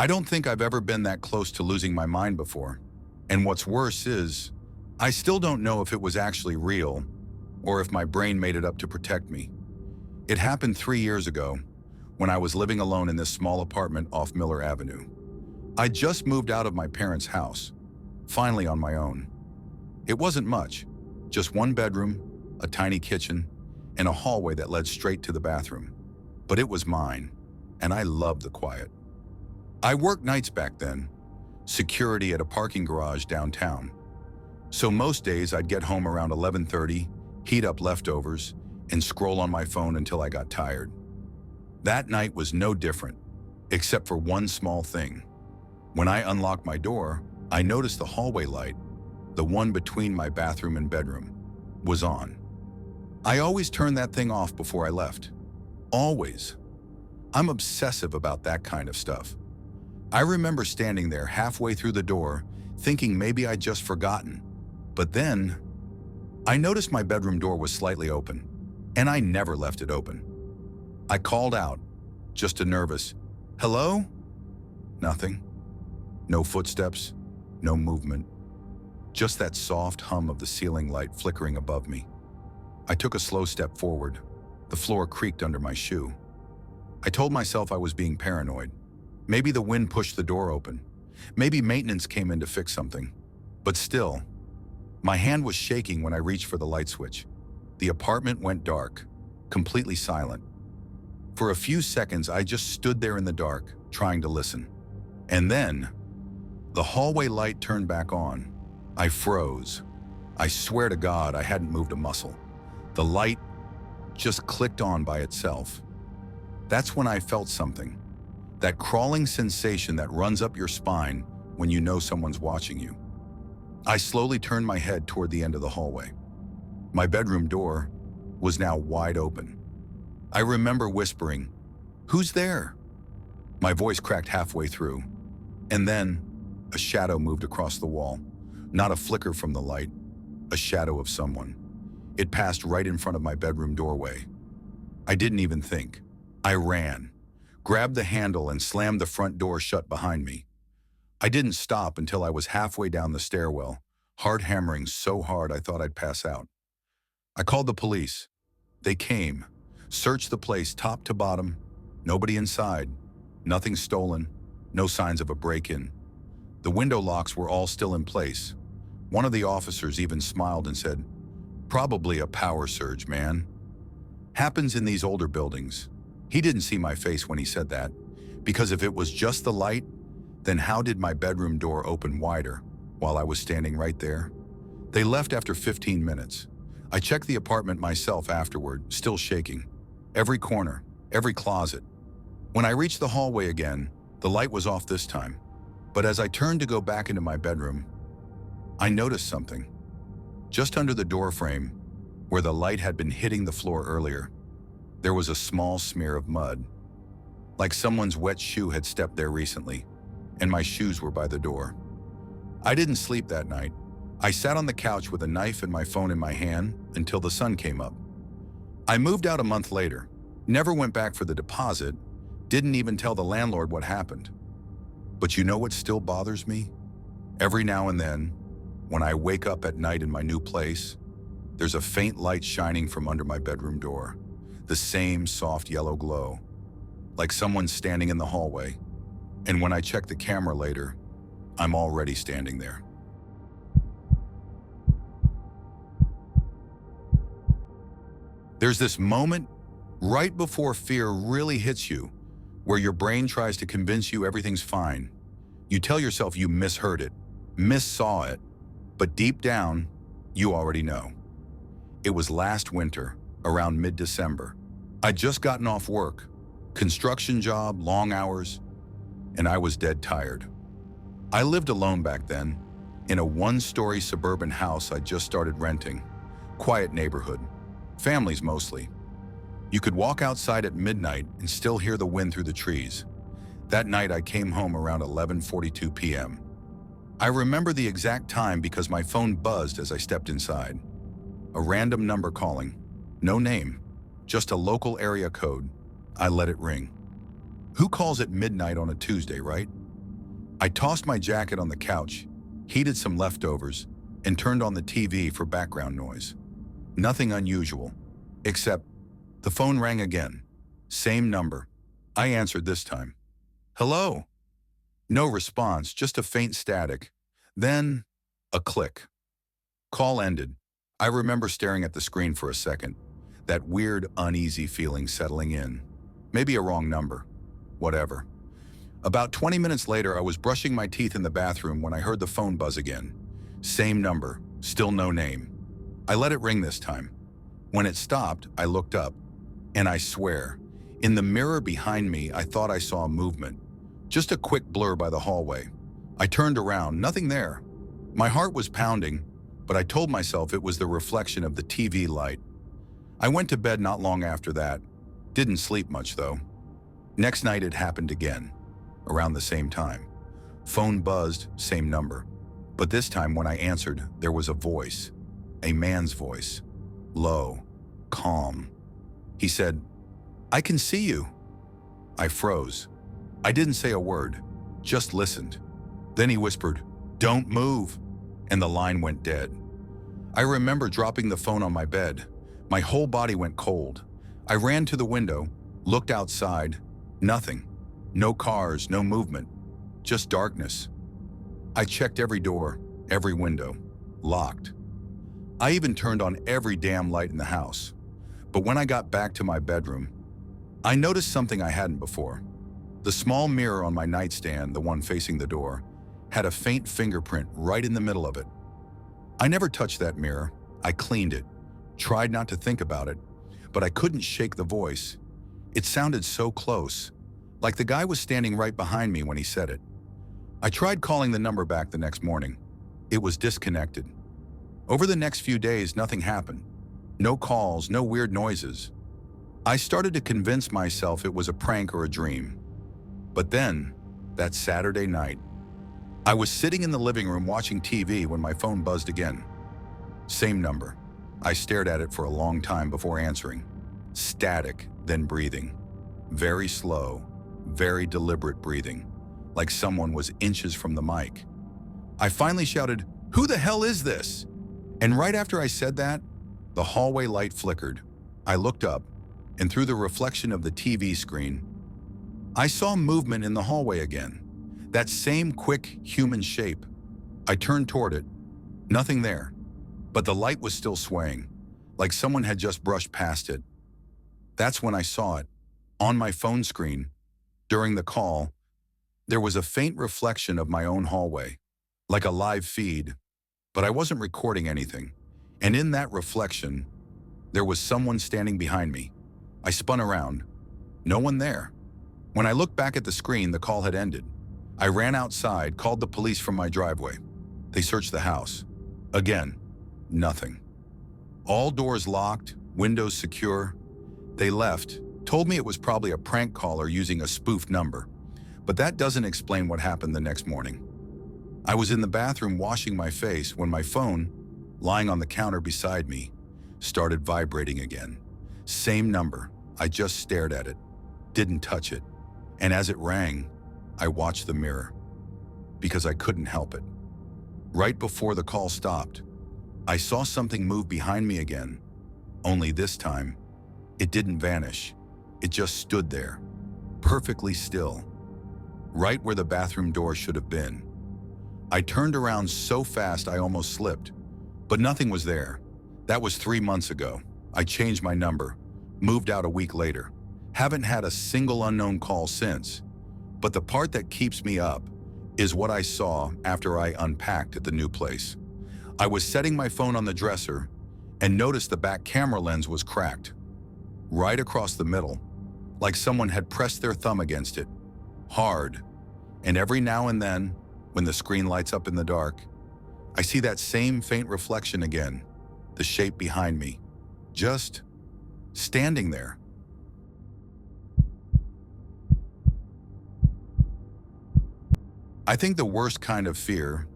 I don't think I've ever been that close to losing my mind before. And what's worse is, I still don't know if it was actually real or if my brain made it up to protect me. It happened 3 years ago when I was living alone in this small apartment off Miller Avenue. I just moved out of my parents' house, finally on my own. It wasn't much, just one bedroom, a tiny kitchen, and a hallway that led straight to the bathroom. But it was mine, and I loved the quiet. I worked nights back then, security at a parking garage downtown. So most days I'd get home around 11:30, heat up leftovers, and scroll on my phone until I got tired. That night was no different, except for one small thing. When I unlocked my door, I noticed the hallway light, the one between my bathroom and bedroom, was on. I always turned that thing off before I left. Always. I'm obsessive about that kind of stuff. I remember standing there halfway through the door, thinking maybe I'd just forgotten. But then, I noticed my bedroom door was slightly open, and I never left it open. I called out, just a nervous, "Hello?" Nothing. No footsteps, no movement. Just that soft hum of the ceiling light flickering above me. I took a slow step forward. The floor creaked under my shoe. I told myself I was being paranoid. Maybe the wind pushed the door open. Maybe maintenance came in to fix something. But still, my hand was shaking when I reached for the light switch. The apartment went dark, completely silent. For a few seconds, I just stood there in the dark, trying to listen. And then, the hallway light turned back on. I froze. I swear to God, I hadn't moved a muscle. The light just clicked on by itself. That's when I felt something. That crawling sensation that runs up your spine when you know someone's watching you. I slowly turned my head toward the end of the hallway. My bedroom door was now wide open. I remember whispering, "Who's there?" My voice cracked halfway through, and then a shadow moved across the wall. Not a flicker from the light, a shadow of someone. It passed right in front of my bedroom doorway. I didn't even think. I ran, grabbed the handle and slammed the front door shut behind me. I didn't stop until I was halfway down the stairwell, heart hammering so hard I thought I'd pass out. I called the police. They came, searched the place top to bottom, nobody inside, nothing stolen, no signs of a break-in. The window locks were all still in place. One of the officers even smiled and said, "Probably a power surge, man. Happens in these older buildings." He didn't see my face when he said that, because if it was just the light, then how did my bedroom door open wider while I was standing right there? They left after 15 minutes. I checked the apartment myself afterward, still shaking. Every corner, every closet. When I reached the hallway again, the light was off this time. But as I turned to go back into my bedroom, I noticed something. Just under the door frame, where the light had been hitting the floor earlier, there was a small smear of mud. Like someone's wet shoe had stepped there recently, and my shoes were by the door. I didn't sleep that night. I sat on the couch with a knife and my phone in my hand until the sun came up. I moved out a month later, never went back for the deposit, didn't even tell the landlord what happened. But you know what still bothers me? Every now and then, when I wake up at night in my new place, there's a faint light shining from under my bedroom door. The same soft yellow glow, like someone's standing in the hallway. And when I check the camera later, I'm already standing there. There's this moment right before fear really hits you, where your brain tries to convince you everything's fine. You tell yourself you misheard it, missaw it, but deep down, you already know. It was last winter, around mid-December. I'd just gotten off work, construction job, long hours, and I was dead tired. I lived alone back then, in a one-story suburban house I'd just started renting. Quiet neighborhood, families mostly. You could walk outside at midnight and still hear the wind through the trees. That night I came home around 11:42 p.m. I remember the exact time because my phone buzzed as I stepped inside. A random number calling, no name, just a local area code. I let it ring. Who calls at midnight on a Tuesday, right? I tossed my jacket on the couch, heated some leftovers, and turned on the TV for background noise. Nothing unusual, except the phone rang again. Same number. I answered this time. Hello? No response, just a faint static. Then, a click. Call ended. I remember staring at the screen for a second, that weird, uneasy feeling settling in. Maybe a wrong number. Whatever. About 20 minutes later, I was brushing my teeth in the bathroom when I heard the phone buzz again. Same number, still no name. I let it ring this time. When it stopped, I looked up, and I swear, in the mirror behind me, I thought I saw a movement. Just a quick blur by the hallway. I turned around, nothing there. My heart was pounding, but I told myself it was the reflection of the TV light. I went to bed not long after that. Didn't sleep much, though. Next night it happened again, around the same time. Phone buzzed, same number. But this time when I answered, there was a voice. A man's voice. Low, calm. He said, "I can see you." I froze. I didn't say a word, just listened. Then he whispered, "Don't move," and the line went dead. I remember dropping the phone on my bed. My whole body went cold. I ran to the window, looked outside. Nothing. No cars, no movement. Just darkness. I checked every door, every window. Locked. I even turned on every damn light in the house. But when I got back to my bedroom, I noticed something I hadn't before. The small mirror on my nightstand, the one facing the door, had a faint fingerprint right in the middle of it. I never touched that mirror. I cleaned it, tried not to think about it, but I couldn't shake the voice. It sounded so close, like the guy was standing right behind me when he said it. I tried calling the number back the next morning. It was disconnected. Over the next few days, nothing happened. No calls, no weird noises. I started to convince myself it was a prank or a dream. But then, that Saturday night, I was sitting in the living room watching TV when my phone buzzed again. Same number. I stared at it for a long time before answering. Static, then breathing. Very slow, very deliberate breathing, like someone was inches from the mic. I finally shouted, "Who the hell is this?" And right after I said that, the hallway light flickered. I looked up, and through the reflection of the TV screen, I saw movement in the hallway again. That same quick human shape. I turned toward it. Nothing there. But the light was still swaying, like someone had just brushed past it. That's when I saw it. On my phone screen, during the call, there was a faint reflection of my own hallway, like a live feed, but I wasn't recording anything. And in that reflection, there was someone standing behind me. I spun around. No one there. When I looked back at the screen, the call had ended. I ran outside, called the police from my driveway. They searched the house. Again, nothing. All doors locked, windows secure. They left, told me it was probably a prank caller using a spoofed number. But that doesn't explain what happened the next morning. I was in the bathroom washing my face when my phone, lying on the counter beside me, started vibrating again. Same number. I just stared at it, didn't touch it. And as it rang, I watched the mirror, because I couldn't help it. Right before the call stopped, I saw something move behind me again, only this time, it didn't vanish. It just stood there, perfectly still, right where the bathroom door should have been. I turned around so fast I almost slipped, but nothing was there. That was 3 months ago. I changed my number, moved out a week later. Haven't had a single unknown call since. But the part that keeps me up is what I saw after I unpacked at the new place. I was setting my phone on the dresser and noticed the back camera lens was cracked, right across the middle, like someone had pressed their thumb against it, hard. And every now and then, when the screen lights up in the dark, I see that same faint reflection again, the shape behind me, just standing there. I think the worst kind of fear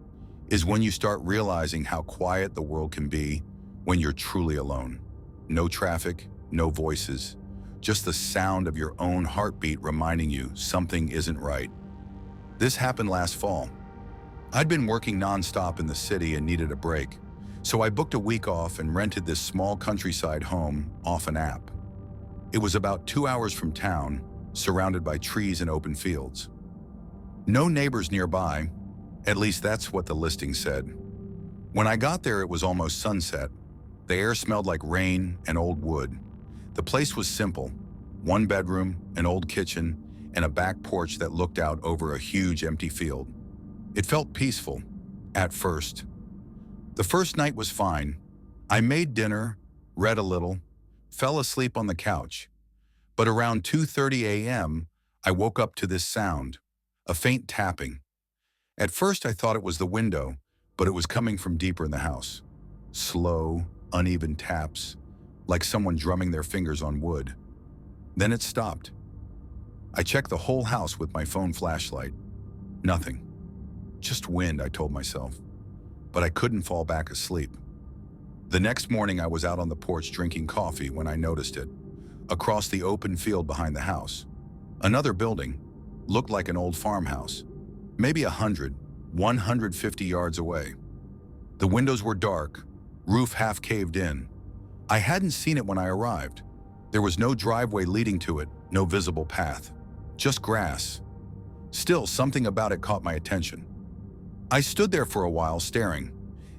is when you start realizing how quiet the world can be when you're truly alone. No traffic, no voices, just the sound of your own heartbeat reminding you something isn't right. This happened last fall. I'd been working nonstop in the city and needed a break, so I booked a week off and rented this small countryside home off an app. It was about 2 hours from town, surrounded by trees and open fields. No neighbors nearby, at least that's what the listing said. When I got there, it was almost sunset. The air smelled like rain and old wood. The place was simple: one bedroom, an old kitchen, and a back porch that looked out over a huge empty field. It felt peaceful, at first. The first night was fine. I made dinner, read a little, fell asleep on the couch. But around 2:30 a.m., I woke up to this sound, a faint tapping. At first I thought it was the window, but it was coming from deeper in the house. Slow, uneven taps, like someone drumming their fingers on wood. Then it stopped. I checked the whole house with my phone flashlight. Nothing. Just wind, I told myself. But I couldn't fall back asleep. The next morning I was out on the porch drinking coffee when I noticed it. Across the open field behind the house, another building looked like an old farmhouse, maybe 100, 150 yards away. The windows were dark, roof half caved in. I hadn't seen it when I arrived. There was no driveway leading to it, no visible path, just grass. Still, something about it caught my attention. I stood there for a while staring,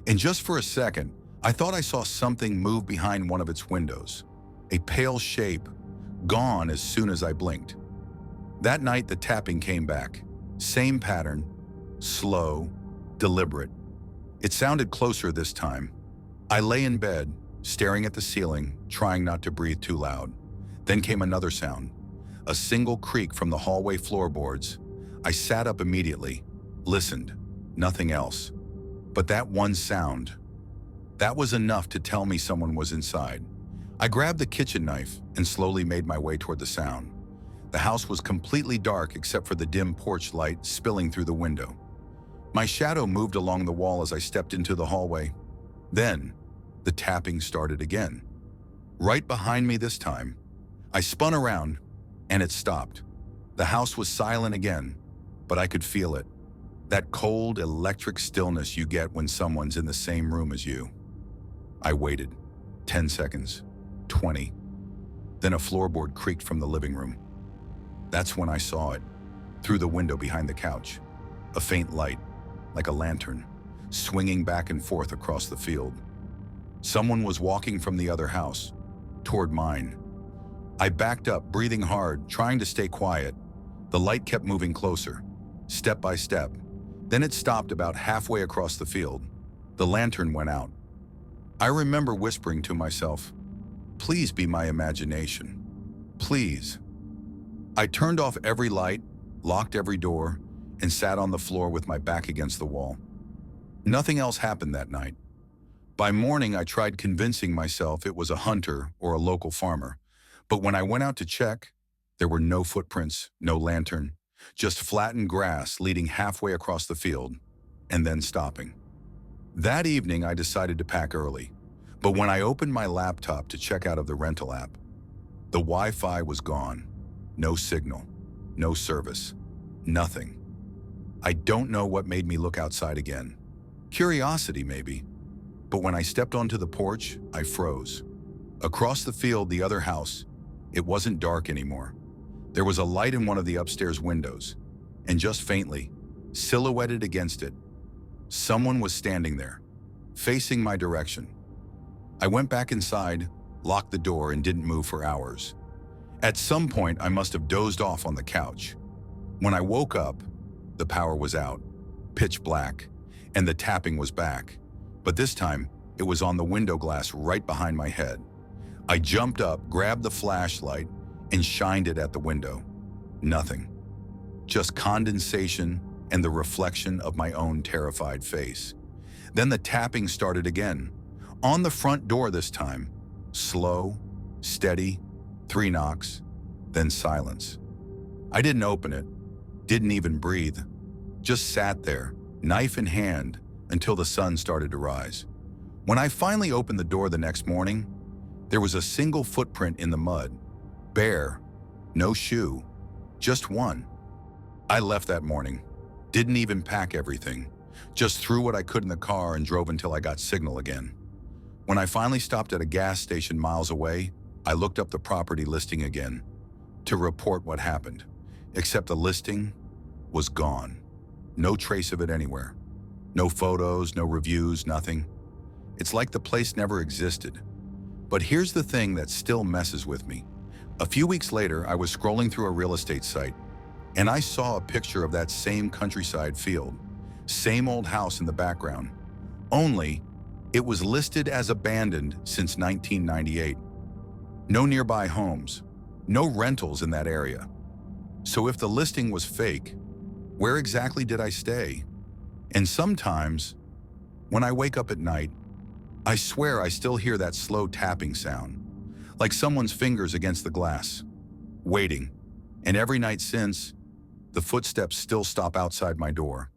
and just for a second, I thought I saw something move behind one of its windows. A pale shape, gone as soon as I blinked. That night, the tapping came back. Same pattern, slow, deliberate. It sounded closer this time. I lay in bed, staring at the ceiling, trying not to breathe too loud. Then came another sound, a single creak from the hallway floorboards. I sat up immediately, listened, nothing else. But that one sound, that was enough to tell me someone was inside. I grabbed the kitchen knife and slowly made my way toward the sound. The house was completely dark except for the dim porch light spilling through the window. My shadow moved along the wall as I stepped into the hallway. Then, the tapping started again. Right behind me this time. I spun around, and it stopped. The house was silent again, but I could feel it. That cold, electric stillness you get when someone's in the same room as you. I waited. 10 seconds. 20. Then a floorboard creaked from the living room. That's when I saw it, through the window behind the couch. A faint light, like a lantern, swinging back and forth across the field. Someone was walking from the other house, toward mine. I backed up, breathing hard, trying to stay quiet. The light kept moving closer, step by step. Then it stopped about halfway across the field. The lantern went out. I remember whispering to myself, "Please be my imagination. Please." I turned off every light, locked every door, and sat on the floor with my back against the wall. Nothing else happened that night. By morning, I tried convincing myself it was a hunter or a local farmer. But when I went out to check, there were no footprints, no lantern, just flattened grass leading halfway across the field, and then stopping. That evening, I decided to pack early. But when I opened my laptop to check out of the rental app, the Wi-Fi was gone. No signal, no service, nothing. I don't know what made me look outside again. Curiosity, maybe. But when I stepped onto the porch, I froze. Across the field, the other house, it wasn't dark anymore. There was a light in one of the upstairs windows, and just faintly, silhouetted against it, someone was standing there, facing my direction. I went back inside, locked the door, and didn't move for hours. At some point, I must have dozed off on the couch. When I woke up, the power was out, pitch black, and the tapping was back. But this time, it was on the window glass right behind my head. I jumped up, grabbed the flashlight, and shined it at the window. Nothing. Just condensation and the reflection of my own terrified face. Then the tapping started again. On the front door this time. Slow, steady, 3 knocks, then silence. I didn't open it, didn't even breathe. Just sat there, knife in hand, until the sun started to rise. When I finally opened the door the next morning, there was a single footprint in the mud. Bare, no shoe, just one. I left that morning, Didn't even pack everything. Just threw what I could in the car and drove until I got signal again. When I finally stopped at a gas station miles away, I looked up the property listing again to report what happened, except the listing was gone. No trace of it anywhere. No photos, no reviews, nothing. It's like the place never existed. But here's the thing that still messes with me. A few weeks later, I was scrolling through a real estate site, and I saw a picture of that same countryside field, same old house in the background. Only, it was listed as abandoned since 1998. No nearby homes, no rentals in that area. So if the listing was fake, where exactly did I stay? And sometimes, when I wake up at night, I swear I still hear that slow tapping sound, like someone's fingers against the glass, waiting. And every night since, the footsteps still stop outside my door.